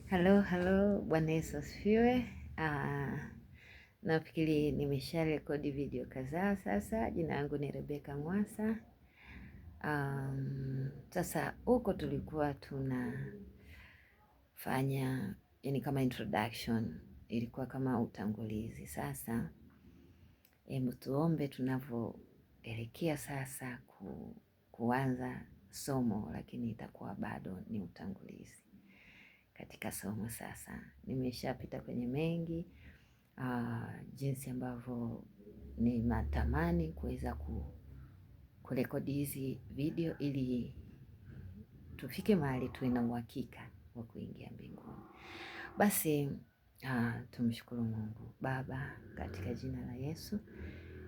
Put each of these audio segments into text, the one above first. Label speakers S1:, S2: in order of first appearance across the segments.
S1: Halo, Bwana Yesu asifiwe. Nafikiri nimesha rekodi video kadhaa sasa. Jina langu ni Rebecca Mwasa. Sasa huko tulikuwa tunafanya yani kama introduction, ilikuwa kama utangulizi. Sasa hebu tuombe tunavyoelekea sasa kuanza somo, lakini itakuwa bado ni utangulizi katika somo. Sasa nimeshapita kwenye mengi, jinsi ambavyo ni natamani kuweza kurekodi hizi video ili tufike mahali tuwe na uhakika wa kuingia mbinguni. Basi tumshukuru Mungu. Baba, katika jina la Yesu,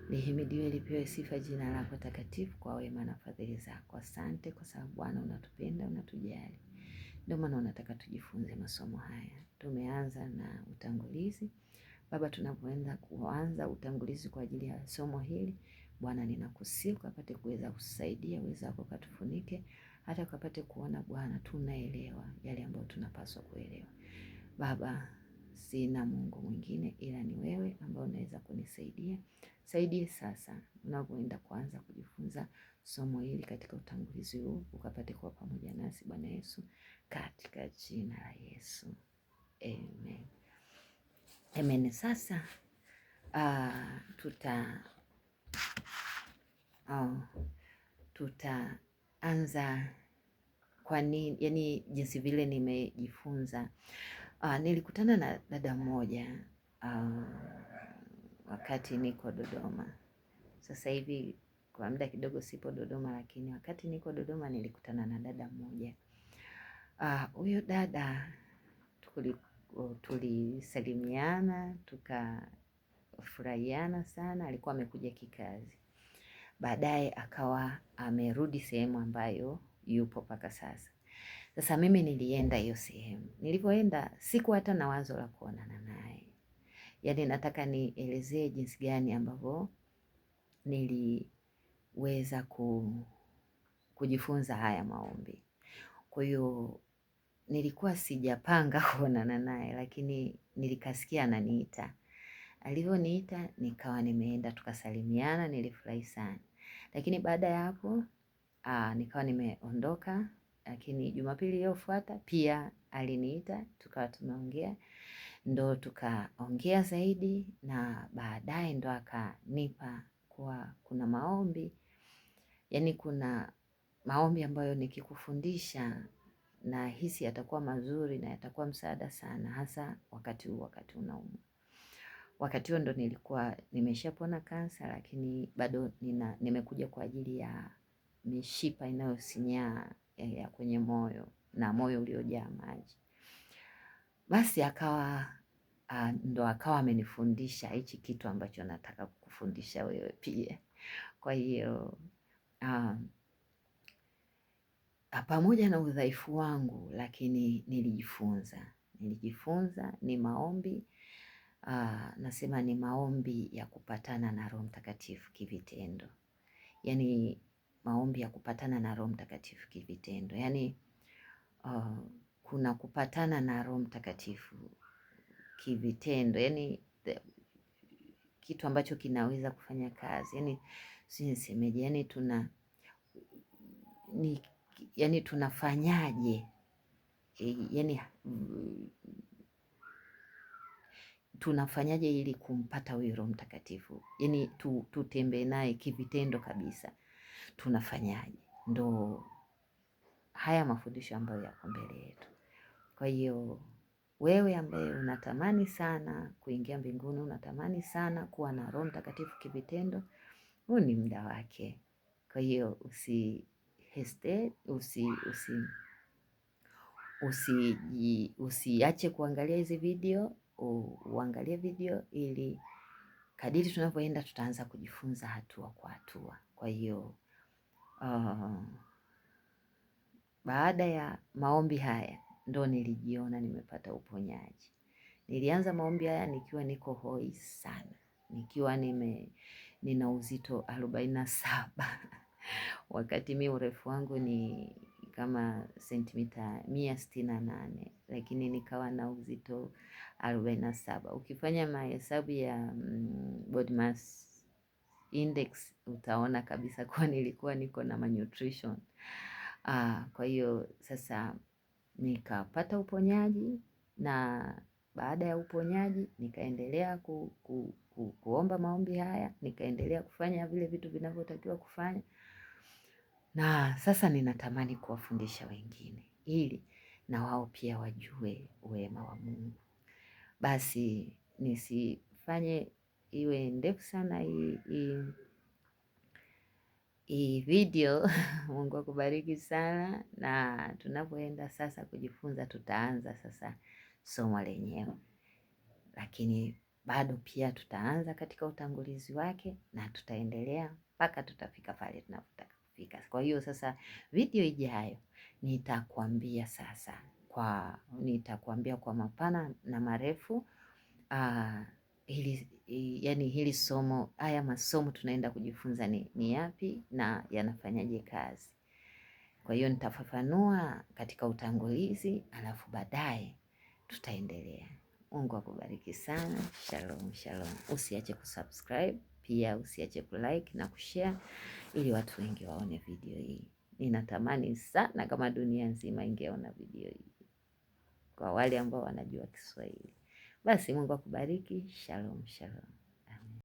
S1: lihimidiwe lipewe sifa jina lako takatifu kwa wema na fadhili zako. Asante kwa sababu Bwana unatupenda, unatujali. Ndio maana unataka tujifunze masomo haya. Tumeanza na utangulizi. Baba, tunapoenda kuanza utangulizi kwa ajili ya somo hili, Bwana ninakusihi ukapate kuweza kusaidia, uweza wako katufunike, hata ukapate kuona Bwana tunaelewa yale ambayo tunapaswa kuelewa. Baba, sina Mungu mwingine ila ni wewe ambao unaweza kunisaidia. Saidie sasa unapoenda kuanza kujifunza somo hili katika utangulizi huu, ukapate kuwa pamoja nasi Bwana Yesu, katika jina la Yesu. Amen. Amen. Sasa tutaanza kwa nini, yani jinsi vile nimejifunza. Nilikutana na dada mmoja wakati niko Dodoma. Sasa hivi kwa muda kidogo sipo Dodoma, lakini wakati niko Dodoma nilikutana na dada mmoja. Huyo dada tulisalimiana, tukafurahiana sana. Alikuwa amekuja kikazi, baadaye akawa amerudi sehemu ambayo yupo mpaka sasa. Sasa mimi nilienda hiyo sehemu. Nilipoenda siku hata na wazo la kuonana naye. Yaani nataka nielezee jinsi gani ambavyo niliweza kujifunza haya maombi. Kwa hiyo nilikuwa sijapanga kuonana naye, lakini nilikasikia ananiita. Alivyoniita nikawa nimeenda, tukasalimiana, nilifurahi sana. Lakini baada ya hapo nikawa nimeondoka, lakini Jumapili iliyofuata pia aliniita, tukawa tumeongea, ndo tukaongea zaidi, na baadaye ndo akanipa kuwa kuna maombi, yani kuna maombi ambayo nikikufundisha na hisi yatakuwa mazuri na yatakuwa msaada sana, hasa wakati unaumwa. Wakati huo ndo nilikuwa nimeshapona kansa, lakini bado nimekuja kwa ajili ya mishipa inayosinyaa ya kwenye moyo na moyo uliojaa maji. Basi ndo akawa amenifundisha hichi kitu ambacho nataka kukufundisha wewe pia. Kwa hiyo pamoja na udhaifu wangu, lakini nilijifunza ni maombi. Nasema ni maombi ya kupatana na Roho Mtakatifu kivitendo. Yani maombi ya kupatana na Roho Mtakatifu kivitendo. Yani kuna kupatana na Roho Mtakatifu kivitendo. Yani kitu ambacho kinaweza kufanya kazi. Yani sisemeje, yani tunafanyaje? Yani tunafanyaje ili kumpata huyo Roho Mtakatifu? Yani tutembee naye kivitendo kabisa. Tunafanyaje? Ndo haya mafundisho ambayo yako mbele yetu. Kwa hiyo wewe ambaye unatamani sana kuingia mbinguni, unatamani sana kuwa na Roho Mtakatifu kivitendo, huu ni muda wake. Kwa hiyo usiache kuangalia hizi video, uangalie video ili kadiri tunavyoenda tutaanza kujifunza hatua kwa hatua. Kwa hiyo baada ya maombi haya ndo nilijiona nimepata uponyaji. Nilianza maombi haya nikiwa niko hoi sana, nikiwa nina uzito 47 wakati mimi urefu wangu ni kama sentimita 168, lakini nikawa na uzito 47. Ukifanya mahesabu ya body mass index utaona kabisa kuwa nilikuwa niko na malnutrition. Kwa hiyo sasa nikapata uponyaji, na baada ya uponyaji nikaendelea kuomba maombi haya, nikaendelea kufanya vile vitu vinavyotakiwa kufanya, na sasa ninatamani kuwafundisha wengine ili na wao pia wajue wema wa Mungu. Basi nisifanye iwe ndefu sana hii video. Mungu akubariki sana, na tunapoenda sasa kujifunza, tutaanza sasa somo lenyewe, lakini bado pia tutaanza katika utangulizi wake na tutaendelea mpaka tutafika pale tunapotaka kufika. Kwa hiyo sasa video ijayo nitakwambia kwa mapana na marefu hili somo, haya masomo tunaenda kujifunza ni yapi na yanafanyaje kazi. Kwa hiyo nitafafanua katika utangulizi, alafu baadaye tutaendelea. Mungu akubariki sana. Shalom, shalom. Usiache kusubscribe, pia usiache kulike na kushare ili watu wengi waone video hii. Ninatamani sana kama dunia nzima ingeona video hii, kwa wale ambao wanajua Kiswahili. Basi Mungu akubariki. Shalom, shalom.